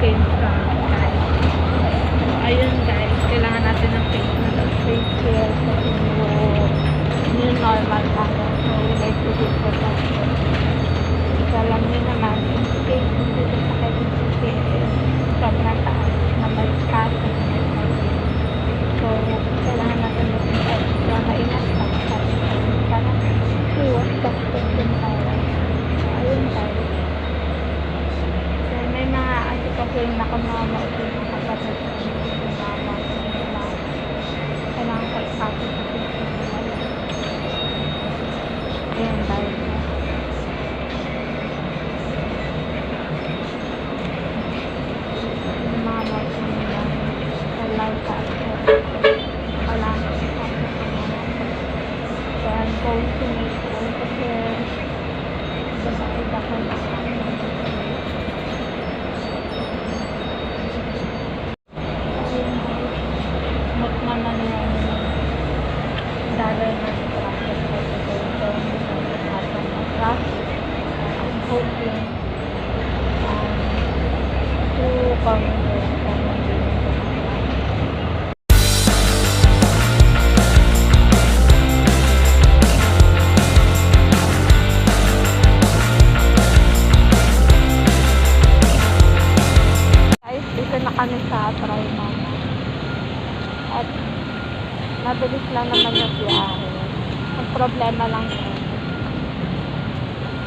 face guys. Ayun guys, kailangan natin ng face shield kasi new normal tayo. So we like to be protected. So alam niyo naman, in case hindi ko sa kayo sobrang taas na may kaso. So kailangan natin maging extra maingat pa para iwas suspect din tayo. Ayun tayo. So may mga kasi nakamama ito yung kapatid ko yung mama kailangan kayo kasi sa pagkakas. Ayun tayo. Yung mama ito nila kailangan sa kailangan sa so I'm going to make all the care iba ko na smooth naman yung dahil na traffic ko ito atong traffic I'm hoping to come na kami sa Trinoma at mabilis lang naman yung biyahe. Ang problema lang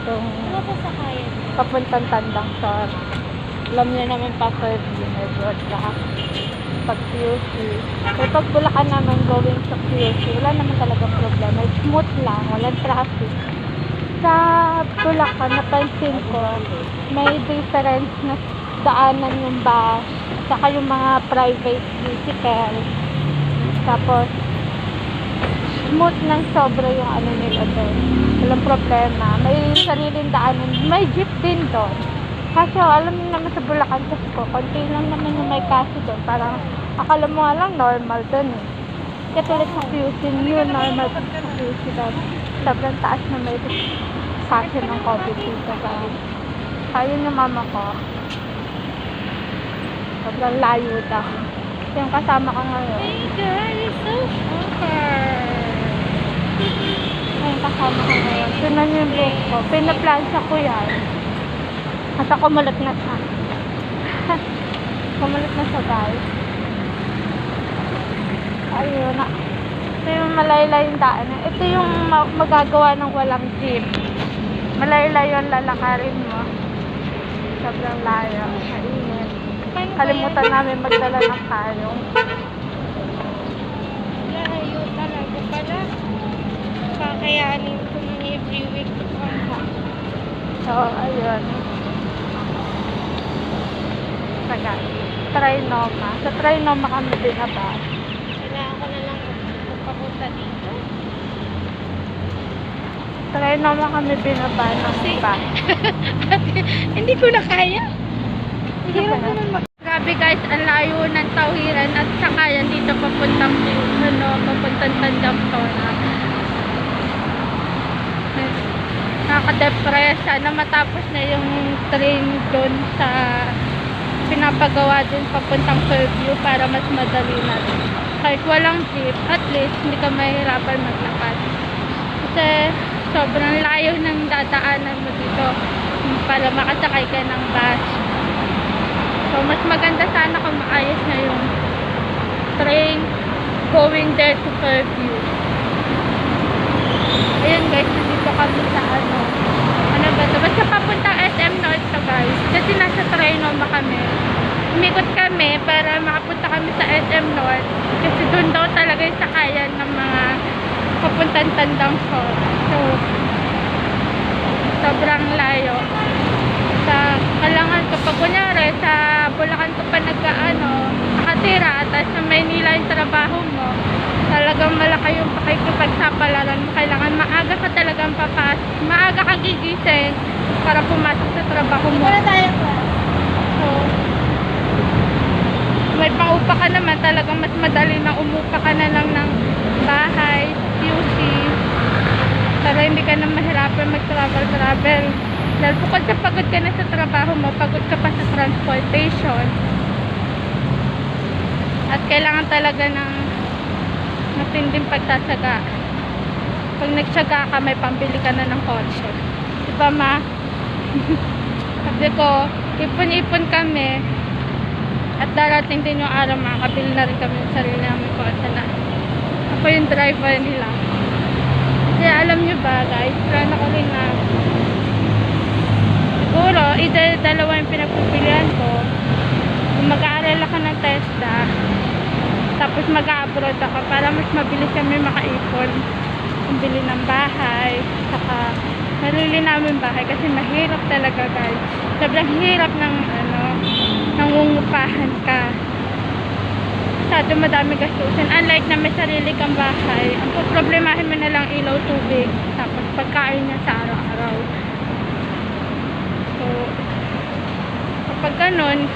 itong papuntang Tandang Sor. Alam niyo naman pa sa Road lahat pag QC. Pero pag Bulacan naman going sa QC, wala naman talagang problema. Smooth lang, walang traffic. Sa Bulacan, napansin ko may difference na daanan yung bus saka yung mga private vehicle tapos smooth ng sobra yung ano nila doon, walang problema, may sariling daanan, may jeep din doon kasi alam mo naman sa Bulacan kasi ko, konti lang naman yung may kaso doon, parang akala mo lang normal doon katulad sa QC, new normal sa QC doon, sobrang taas na may kaso ng COVID dito ayun yung mama ko sobrang layo daw. Yung kasama ko ngayon. Hey girl, it's so super. Yung kasama ko ngayon. Tunan yung book ko. Pinaplansya ko yan. At ako kumulat na siya. Kumulat na siya guys. Ayun na. Ito yung malaylay yung daan. Ito yung magagawa ng walang jeep. Malaylay yung lalakarin mo. Sobrang layo. Ayun. Kalimutan namin magdala ng kayong. Layo talaga pala. Kakayanin ko ng every week. So, ayun. Tagal. Trinoma. Sa Trinoma kami binaba. Kailangan ko na lang magpapunta dito. Trinoma kami binaba ng iba. Hindi ko na kaya. Hirap naman Grabe guys, ang layo ng Tawiran at saka yan dito papuntang papuntang Tandang Sor. Nakaka-depress. Sana matapos na yung train doon sa pinapagawa din papuntang Fairview para mas madali na rin. Kahit walang jeep, at least hindi ka mahirapan maglakad. Kasi sobrang layo ng dadaanan mo dito para makasakay ka ng bus. So, mas maganda sana kung maayos na yung train going there to Fairview. Ayan guys, nandito kami sa ano ba ito? Basta papuntang SM North to guys. Kasi nasa Trinoma kami. Umikot kami para makapunta kami sa SM North. Kasi doon daw talaga yung sakayan ng mga papuntang Tandang Sor. So, sobrang layo. Sa Kalangan kapag kunyari sa Bulacan ko pa nakatira at sa Maynila yung trabaho mo, talagang malaki yung pakikipagsapalaran mo. Kailangan maaga ka talagang maaga ka gigising para pumasok sa trabaho mo. So, may paupa ka naman, talagang mas madali na umupa ka na lang ng bahay, QC, para hindi ka na mahirapan mag-travel. Dahil bukod sa pagod ka na sa trabaho mo, pagod ka pa sa transportation. At kailangan talaga ng matinding pagtatsaga. Pag nagtsaga ka, may pambili ka na ng kotse. Diba ma? Sabi ko, ipon-ipon kami. At darating din yung araw, makakabili na rin kami ng sarili namin kotse na ako yung driver nila. Kasi alam nyo ba guys, plan ako rin na siguro, either dalawa yung pinagpipilian ko. Kung mag-aaral ako ng TESDA, tapos mag-a-abroad ako para mas mabilis kami makaipon. Bili ng bahay, saka narili namin bahay kasi mahirap talaga guys. Sobrang hirap ng nangungupahan ka. Masyado madami gastusin. Unlike na may sarili kang bahay, ang problemahin mo na lang ilaw, tubig, tapos pagkain niya sa araw-araw. So, kapag ganun,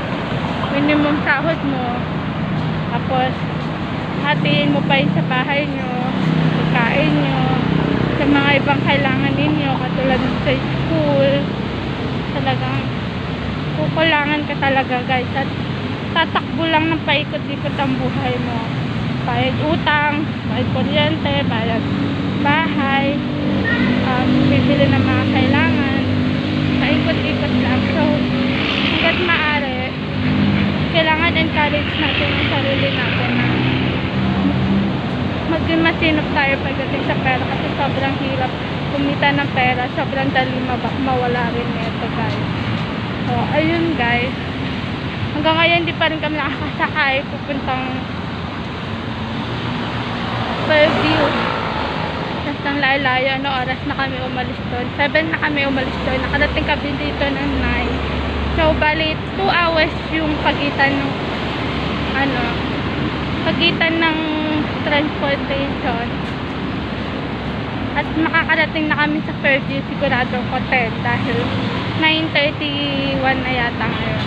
minimum sahod mo, tapos hatiin mo pa yun sa bahay nyo, pagkain nyo, sa mga ibang kailangan ninyo, katulad ng sa school, talagang kukulangan ka talaga guys, at tatakbo lang ng paikot-ikot ang buhay mo. Bayad utang, bayad kuryente, bayad bahay, bibili ng mga kailangan, paikot-ikot lang. So, hanggat maaari, kailangan encourage natin ang sarili natin na maging masinop tayo pagdating sa pera kasi sobrang hirap kumita ng pera, sobrang dali mawala rin nito guys. So, ayun guys, hanggang ngayon di pa rin kami nakakasakay pupuntang Fairview. Tapos ang layo-layo, ano oras na kami umalis doon? 7 na kami umalis doon, nakadating kami dito ng 9. So, bali 2 hours yung pagitan ng transportation. At makakarating na kami sa Fairview sigurado ko 10 dahil 9:31 na yata ngayon.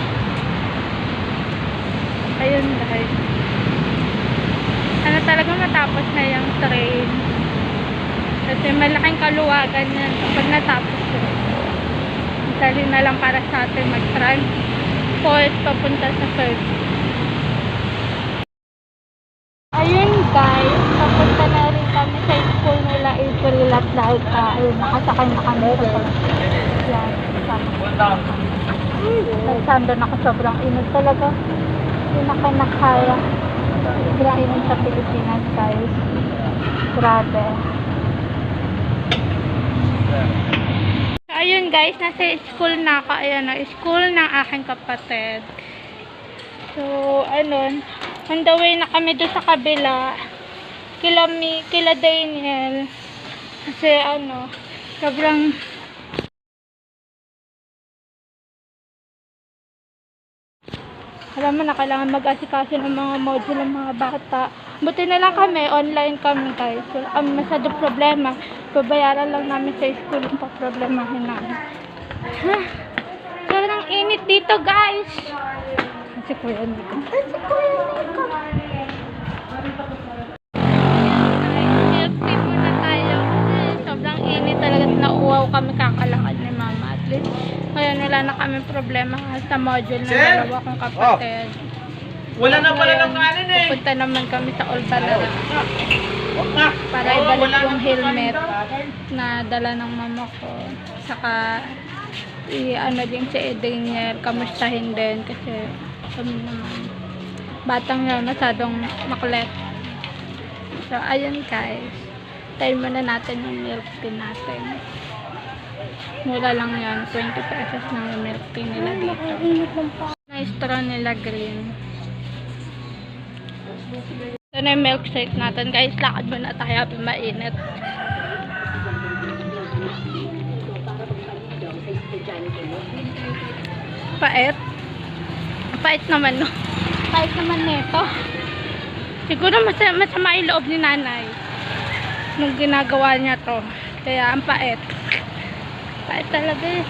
Ayun guys. Sana talaga matapos na yung train. Kasi malaking kaluwagan yan kapag natapos yun. Dali na lang para sa atin mag-transport papunta sa Fairview. Ayun guys, papunta na rin kami sa school nila April at dahil ayun, nakasakay na kami sa yan. Nagsando na ako, sobrang init talaga. Hindi na kayo nakaya. Sobrang init sa Pilipinas guys. Grabe. Ayun guys, nasa school na ako. Ayan na, school ng aking kapatid. So, on the way na kami doon sa kabila. Kila Daniel. Kasi sobrang alam mo na kailangan mag-asikaso ng mga module ng mga bata. Buti na lang kami, online kami guys. So, masyado problema. Babayaran lang namin sa school yung paproblemahin namin. Ha? Sobrang init dito guys. Si Kuya Nico. Si Kuya Nico. Milk tea muna tayo. Sobrang init talaga. Nauwaw kami kakalakad ni Mama. At least, ngayon wala na kami problema sa module ng dalawa kong kapatid. Wala na pala ng kanin eh. Pupunta naman kami sa Olbalara para ibalik yung helmet na dala ng mama ko. Saka din si Daniel, kamustahin din kasi kami naman batang niya masyadong makulit. So ayun guys, tayo muna natin yung milk tea natin. Mura lang yan, 20 pesos ng milk tea nila dito. Na straw nila green. Ito na yung milkshake natin guys, lakad muna tayo habang mainit. Pait. Pait naman no. Pait naman nito. Siguro masama yung loob ni nanay nung ginagawa niya to. Kaya ang pait. Pait talaga eh.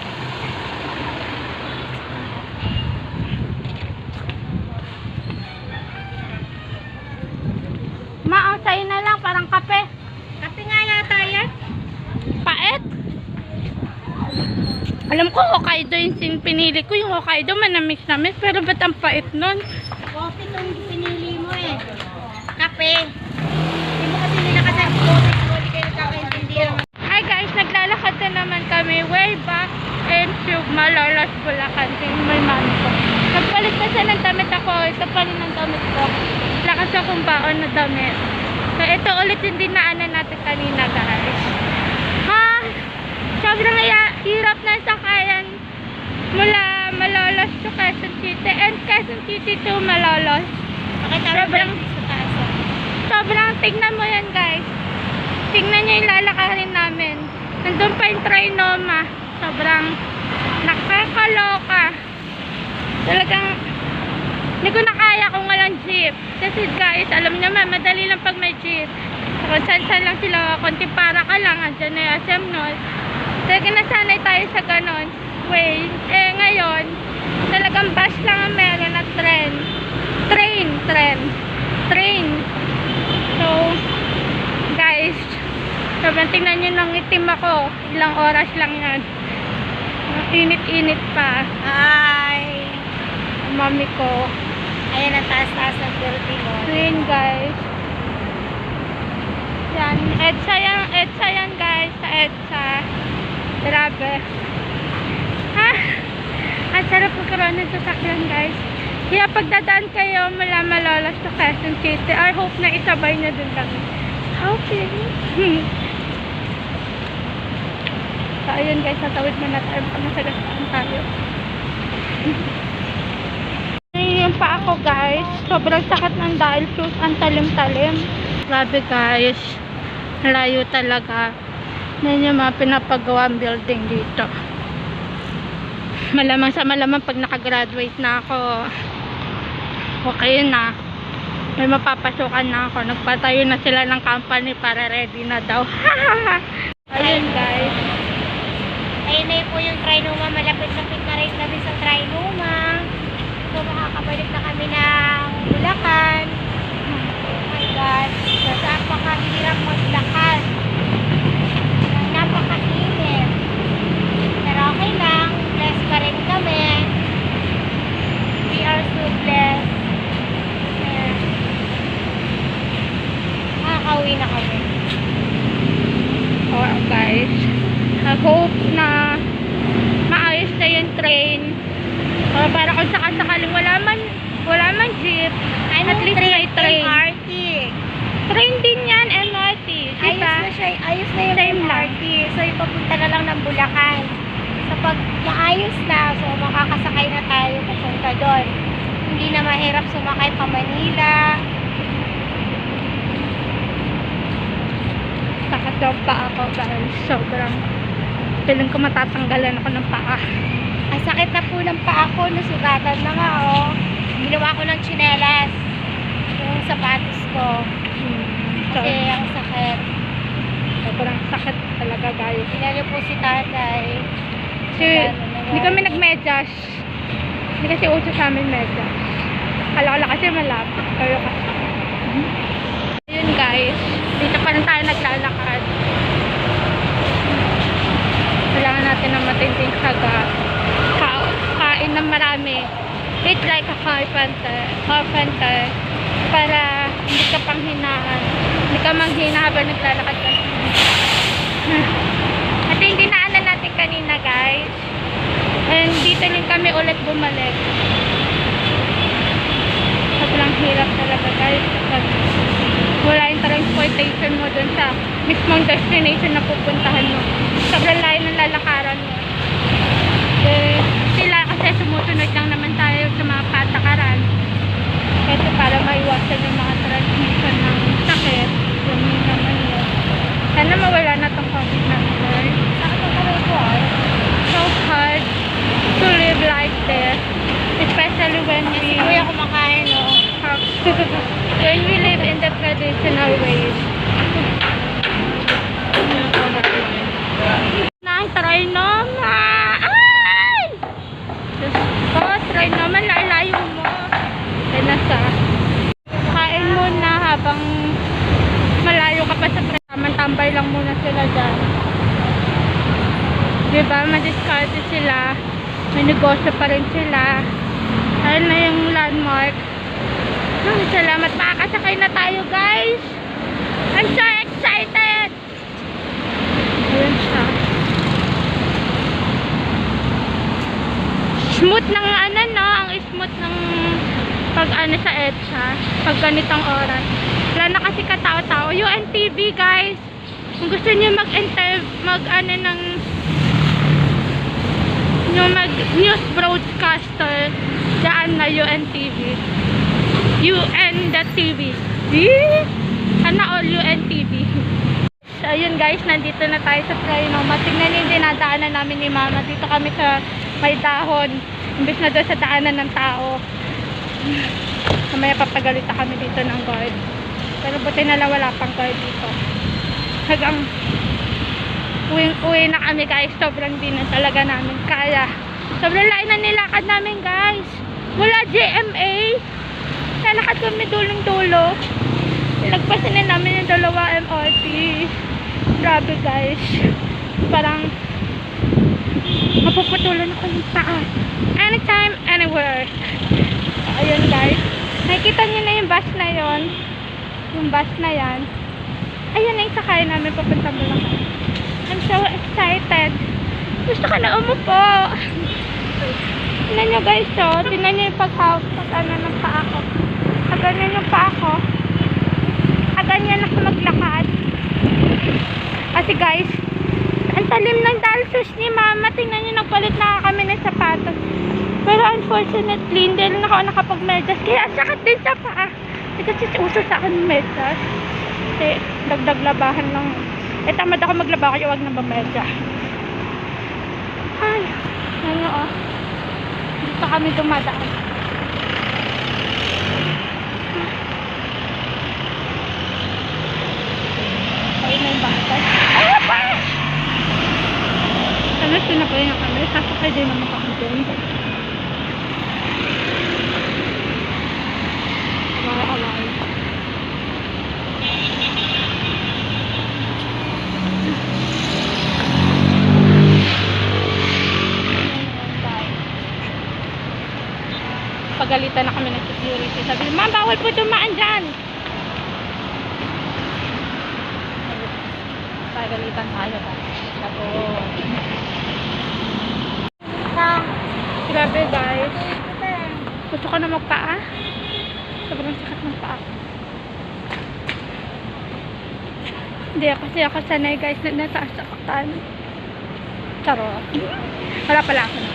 Sa'yo na lang, parang kape. Kape nga yata yan. Pait. Alam ko ko Hokkaido yung pinili ko. Yung Hokkaido manamis-namis. Pero ba't ang pait nun? Coffee itong pinili mo eh. Kape. Hindi mo kasi nilakasan coffee. Hindi kayo kakaintindihan. Hi guys, naglalakad na naman kami way back in Malolos, Bulacan. Tingin mo yung mami ko. Nagpalit na siya ng damit ako. Ito pa rin ang damit ko. Lakas akong baon na damit. So ito ulit yung dinaanan natin kanina guys. Ha? Sobrang hirap na sakayan mula Malolos to Quezon City and Quezon City to Malolos. Sobrang tignan mo yan guys. Tingnan nyo yung lalakarin namin. Nandun pa yung Trinoma. Sobrang nakakaloka. Talagang hindi ko na kaya kung walang jeep. Kasi guys, alam nyo madali lang pag may jeep. Kung saan lang sila, konti para ka lang. Andyan na yung SM North. Talaga nasanay tayo sa ganon way. Eh ngayon, talagang bus lang ang meron at train. So, guys, sobrang tingnan nyo nang itim ako. Ilang oras lang yan. Init-init pa. Hi! Ang mami ko. Ayan ang taas-taas ng building mo. Green guys. Yan. EDSA yan guys. Sa EDSA. Grabe. Ha? Ang sarap magkaroon ng sasakyan guys. Kaya pagdadaan kayo mula Malolos sa Quezon City, I hope na isabay nyo dun kami. Okay. So, ayun guys, tatawid mo na tayo. Masagasaan tayo. Yung pa ako guys, sobrang sakit ng dahil shoes, ang talim-talim. Grabe guys, layo talaga. Yan yung mga pinapagawang building dito. Malamang sa malamang pag nakagraduate na ako, okay na. May mapapasukan na ako. Nagpatayo na sila ng company para ready na daw. Ayun guys. Ayun na po yung Trinoma. Malapit-lapit na rin kami sa Trinoma. So makakabalik na kami ng Bulacan. Oh my God. Napakahirap maglakad. Napakainit. Pero okay lang. Blessed pa rin kami. We are so blessed. Ayan. Makakauwi na kami. Oh guys, I hope na maayos na yung train. Para kung sakasakaling wala man jeep, at least may train. MRT. Train din yan, MRT. Ayos Diba? na siya. Ayos na yung Same lang. MRT. So, ipapunta na lang ng Bulacan. So, pag maayos na, so makakasakay na tayo papunta doon. Hindi na mahirap sumakay pa Manila. Sakit daw pa ako guys. Sobrang feeling ko matatanggalan ako ng paa. Ang sakit na po ng paa ko. Nasugatan na nga, oh. Ginawa ko ng tsinelas. Yung sapatos ko. Kasi ang sakit. Sobrang sakit talaga guys. Tingnan niyo po si tatay. Kasi hindi kami nagmedyas. Hindi kasi uso sa amin medyas. Kala kasi malapit. Pero kasi. Ayun guys. Dito pa rin tayo naglalakad. Kailangan natin ng matinding saga. Kain ng marami. Eat like a carpenter. Para hindi ka panghinaan. Hindi ka manghina habang naglalakad ka. At yung dinaanan natin kanina guys. And dito rin kami ulit bumalik. Sobrang hirap talaga guys. Kapag wala yung transportation mo dun sa mismong destination na pupuntahan mo. Sobrang layo ng lalakaran mo. Eh, sila kasi sumusunod lang naman tayo sa mga patakaran. Kasi para maiwasan yung mga transmission ng sakit. Yun naman yun. Sana mawala na tong COVID-19. So hard to live like this. Especially when we... Kuya kumakain, oh. when we live in the traditional ways. Nang Trinoma! Ay! Diyos ko, Trinoma, lalayo mo. Nasa kain muna habang malayo ka pa sa train. Tambay lang muna sila dyan. Diba, madiskarte sila. May negosyo pa rin sila. Ayun na yung landmark. Salamat, makakasakay na tayo, guys. I'm so excited. Ayun siya. Smooth ng ano, no? Ang smooth ng pag ano sa EDSA. Pag ganitong oras. Wala na kasi katao-tao. UNTV, guys. Kung gusto niyo mag-news broadcaster, daan na UNTV. UN.TV. Sana all UNTV. So, ayun guys, nandito na tayo sa Trinoma. Tingnan niyo yung dinadaanan namin ni Mama. Dito kami sa may dahon. Imbis na doon sa daanan ng tao. Mamaya papagalita kami dito ng guard. Pero buti na lang wala pang guard dito. Hanggang uwi na kami guys. Sobrang di na talaga namin kaya. Sobrang lain na nilakad namin guys. Wala GMA. Nalakad kami dulong-dulo. Nilagpasin na namin yung dalawa MRT. Grabe guys. Parang mapuputulan ako ng paa. Anytime, anywhere. So, ayun guys. Nakikita nyo na yung bus na yon. Yung bus na yan. Ayun na yung sakay namin papunta Bulacan. I'm so excited. Gusto ka na umupo. Tingnan nyo guys, so. Tingnan nyo yung pag-ano ng paa ko. Ganyan yung paa ko. Ganyan ako maglakad. Kasi guys, ang talim ng dalsos ni Mama. Tingnan nyo, nagpalit na kami ng sapatos. Pero unfortunately, hindi rin ako nakapag-medyas. Kaya sakit din sa paa. Kasi uso sa akin ng medyas. Kasi dagdag labahan lang. Tamad ako maglaba kaya huwag na ba-medyas. Ay, yan nyo oh. Dito kami dumadaan. Ayun na yung bakit. Ay, pa! Sana sinapay na kami. Sasakay din naman kami doon. Away-away. Pagalitan na kami ng security. Sabi, Ma'am, bawal po dumaan dyan. Pagalitan tayo ba? Grabe guys. Gusto ko na magpaa. Sobrang sakit ng paa. Hindi kasi ako sanay guys na nasasaktan. Charot. Wala pala ako na.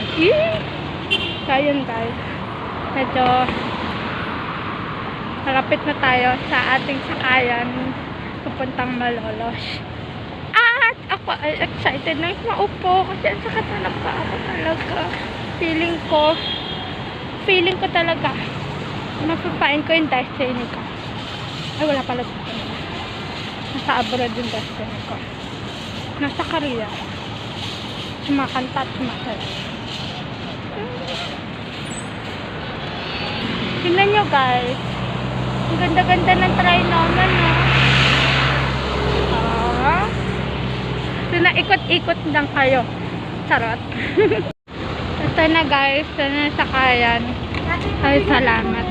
So yun guys. Medyo malapit na tayo sa ating sakayan papuntang Malolos. At ako ay excited na maupo kasi ang sakit na pa ako talaga. Feeling ko talaga mapapain ko yung destiny ko. Ay wala pala dito. Nasa abroad yung destiny ko. Nasa Korea. Sumakanta at sumasaya. Tingnan nyo guys. Ang ganda-ganda ng Trinoma no. So na ikot-ikot lang kayo. Charot. Ito na guys. Ito na sakayan. Ay salamat.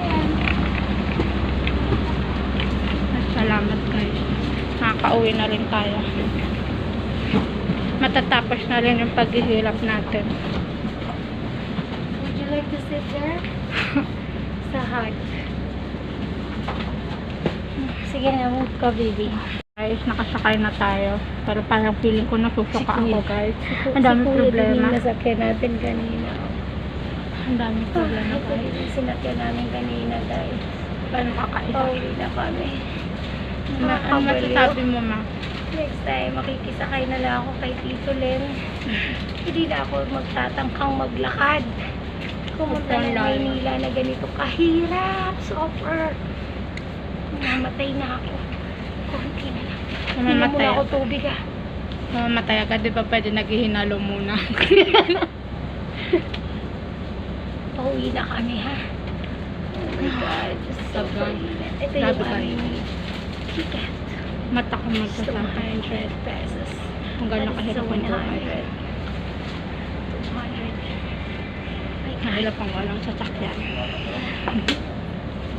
Ay salamat guys. Nakaka-uwi na rin tayo. Matatapos na rin yung paghihirap natin. Would you like to sit there? Sa heart. Sige na, move ka, baby. Guys, nakasakay na tayo. Pero parang feeling ko nasusuka ako, guys. Ang dami problema. Nasakyan natin kanina. Ang dami problema, guys. Sinakyan namin kanina, guys. Paano kakaisa? Pauwi na kami. Ano masasabi mo, ma? Next time, makikisakay na lang ako kay Tito Len. Hindi na ako magtatangkang maglakad. Pumunta ng Maynila na ganito kahirap. Super. Mamatay na ako. Kunti na lang. Hinom muna ako tubig ah. Mamamatay agad, di ba pwede naghihinalo muna? Pauwi na kami ha. Oh my God. Just so init. Ito yung aming ticket. Mata ko magkasama. 200 pesos. Kung gano'n kahirap ang buhay. Mahirap pang walang sasakyan.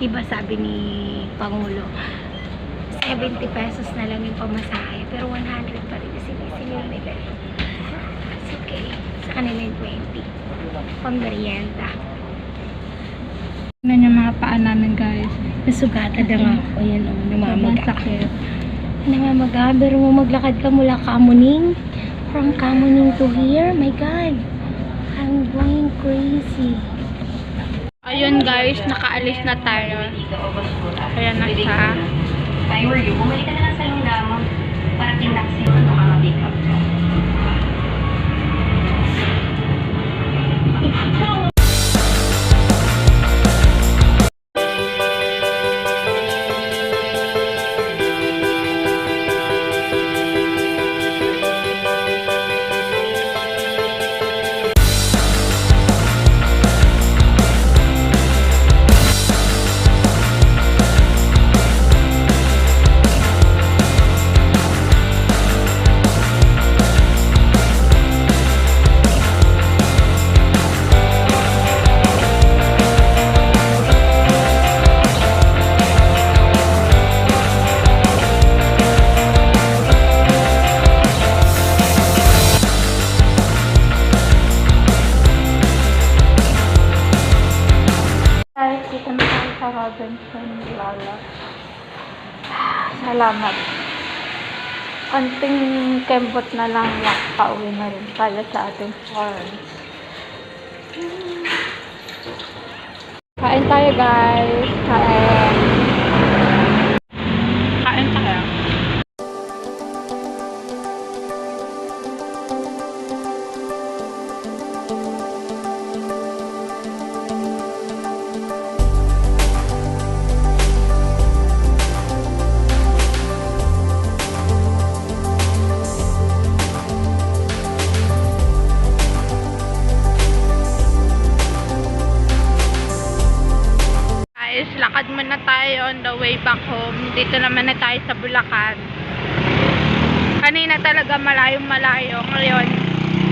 Iba sabi ni Pangulo, 70 pesos na lang yung pamasahe, pero 100 pa rin kasi sinisinil nila. It's okay. Sa kanila yung 20. Pang merienda. Tignan yung mga paa namin guys. Nasugatan na nga ako. Yan o, Sobrang namamaga. sakit. Namamaga, pero mo maglakad ka mula Kamuning. From Kamuning to here, my God. I'm going crazy. Ayun guys, nakaalis na tayo. Ayan na siya. Priority, bumalik ka na lang sa yung lamang para tinaksin mo ka mag-pick up. Guys, dito na tayo sa Robinson Lala. Salamat. Anting kembot na lang pauwi na rin tayo sa ating farm. Kain tayo guys. Kain. Kain tayo. Guys, lakad muna tayo on the way back home. Dito naman na tayo sa Bulacan. Kanina talaga malayong-malayo. Ngayon,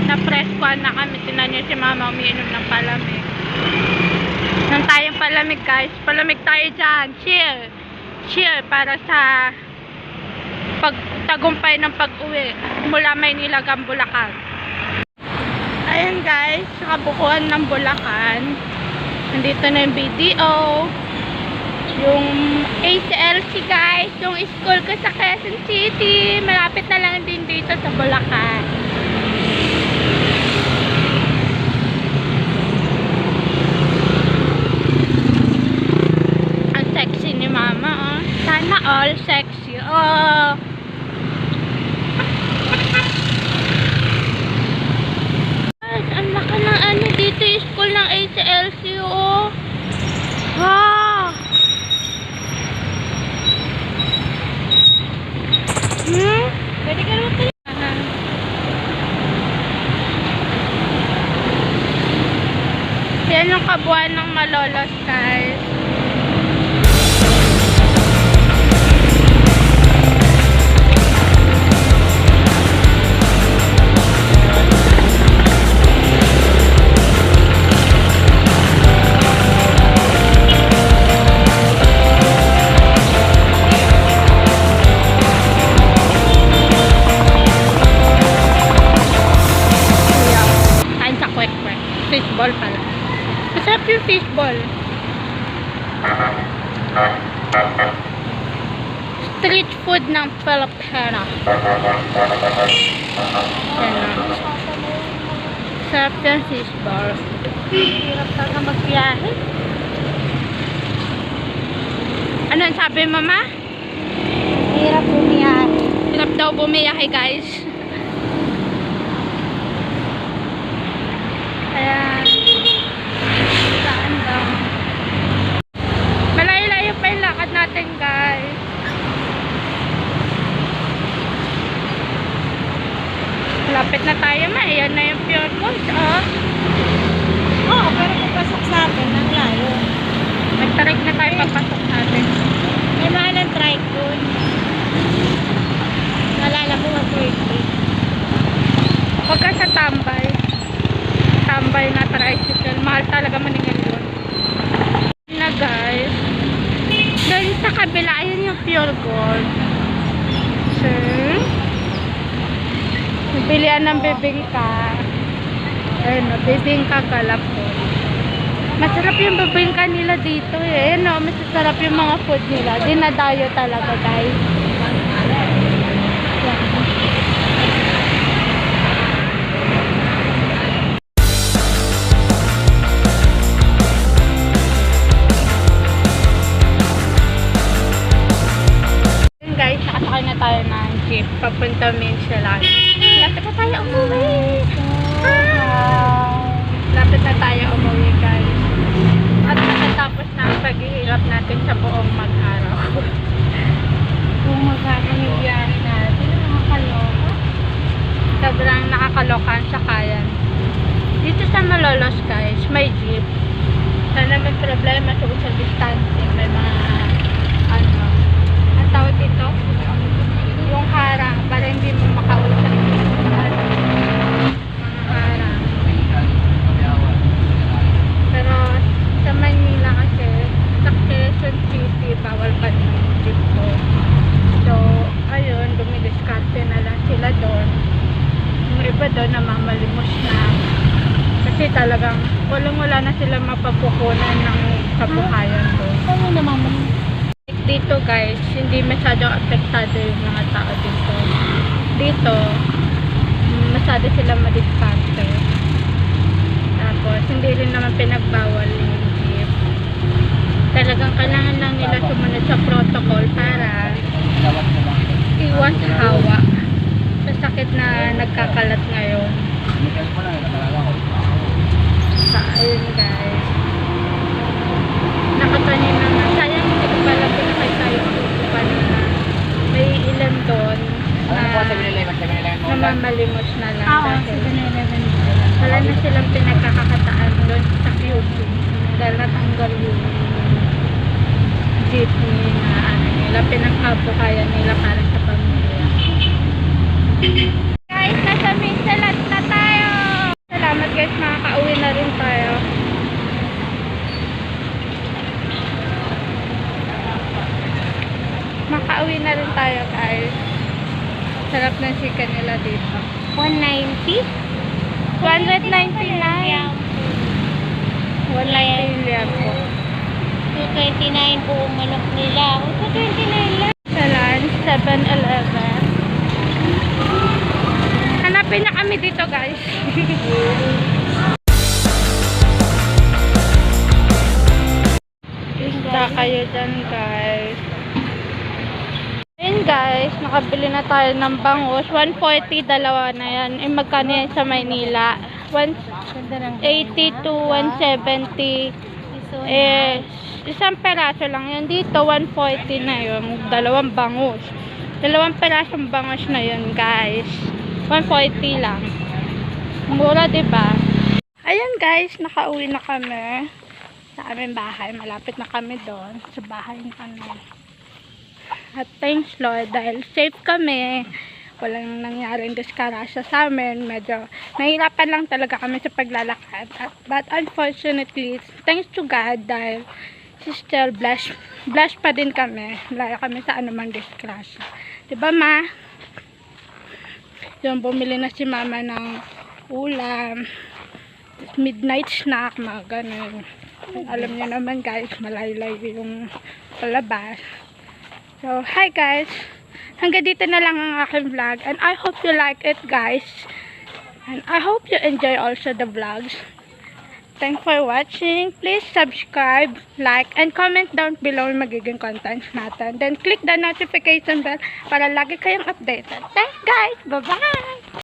na-presskuhan na kami. Tinan niyo si mama umiinom ng palamig. Nang tayong palamig guys. Palamig tayo dyan. Chill. Chill para sa pagtagumpay ng pag-uwi mula Maynila hanggang Bulacan. Ayan guys, kabukuan ng Bulacan. Nandito na yung BDO. Yung ACLC guys, yung school ko sa Quezon City. Malapit na lang din dito sa Bulacan. Ang sexy ni mama, oh. Sana all sexy, oh. Guys, ang laki ng ano dito, yung school ng ACLC, oh. Wow. Pwede ka naman tayo. Yan yung kabuuan ng Malolos guys. Kain sa kwek-kwek. Fishball pala. Masarap yung fishball. Street food ng Filipino. Yan na. Sarap yung fishball. Hirap talaga magbiyahe. Ano ang sabi mama? Hirap bumiyahe. Hirap daw bumiyahe guys. Ayan. Saan daw? Malayo-layo pa yung lakad natin guys. Malapit na tayo ma. Ayan na yung Pure Gold, oh. Oo, pero papasok sa atin, ang layo. Nagtarik na tayo papasok natin. May mahal ang trike doon. Nalala ko 130. Huwag ka sa tambay. Tambay tricycle. Mahal talaga maningil yun. Na guys. Doon sa kabila, ayun yung pure gold. So, nabilihan ng bibingka. Ayun o, bibingka galapon. Masarap yung bibingka nila dito eh. Ayun o, masasarap yung mga food nila. Dinadayo talaga guys. Yun guys, nakasakay na tayo ng jeep. Papunta Minsalan. Lapit na tayo umuwi. Lapit na tayo umuwi guys. At nakatapos na ang paghihirap natin sa buong mag-araw. Buong mag-araw yung biyahe natin. Nakakaloka. Sobrang nakakaloka ang sakayan. Dito sa Malolos guys, may jeep. Sana may problema sa social distancing. May mga ang tawag dito, yung harang para hindi mo makausap mga harang. Pero sa Manila kasi sa Quezon City bawal pa rin yung jeep ko. So ayun, dumidiskarte na lang sila doon. Yung iba doon namamalimos na kasi talagang wala na sila mapapukunan ng kabuhayan doon. Ano naman? Dito guys, hindi masyadong apektado yung mga tao dito. Dito, masyado sila madiskarte. Tapos, hindi rin naman pinagbawal yung jeep. Talagang kailangan lang nila sumunod sa protocol para iwas hawa sa sakit na nagkakalat ngayon. So, ayun guys. Nakatanin naman. Sayang hindi ko pala pinakita yung tutupan na may ilan doon na namamalimos na lang dahil wala na silang pinagkakakitaan doon sa QC dahil natanggal yung jeepney na nila, pinagkabuhayan nila para sa pamilya. Guys, nasa Minsalan na tayo! Salamat guys, makakauwi na rin tayo. Makauwi na rin tayo guys. Sarap ng chicken nila dito. 190? 299. 190 yan po. 229 buong manok nila. 229 lang. Sa lunch, 7-Eleven. Hanapin na kami dito guys. Isda kayo dyan guys. Ayun guys, nakabili na tayo ng bangus. 140, dalawa na yan. Eh, magkano yan sa Maynila? 180 to 170. Eh, isang peraso lang yan. Dito, 140 na yun. Dalawang bangus. Dalawang perasong bangus na yun guys. 140 lang. Mura, diba? Ayun guys, nakauwi na kami sa aming bahay. Malapit na kami doon sa bahay ng ano. At thanks Lord dahil safe kami. Walang nangyaring diskarasya sa amin. Medyo nahirapan lang talaga kami sa paglalakad. But unfortunately, thanks to God dahil still blessed pa din kami. Wala kami sa anumang diskarasya. Diba ma? Yung bumili na si mama ng ulam, midnight snack, mga ganun. Alam niyo naman guys, malayo-layo yung palabas. So, hi guys! Hanggang dito na lang ang aking vlog. And I hope you like it guys. And I hope you enjoy also the vlogs. Thanks for watching. Please subscribe, like, and comment down below yung magiging contents natin. Then click the notification bell para lagi kayong updated. Thanks guys! Bye-bye!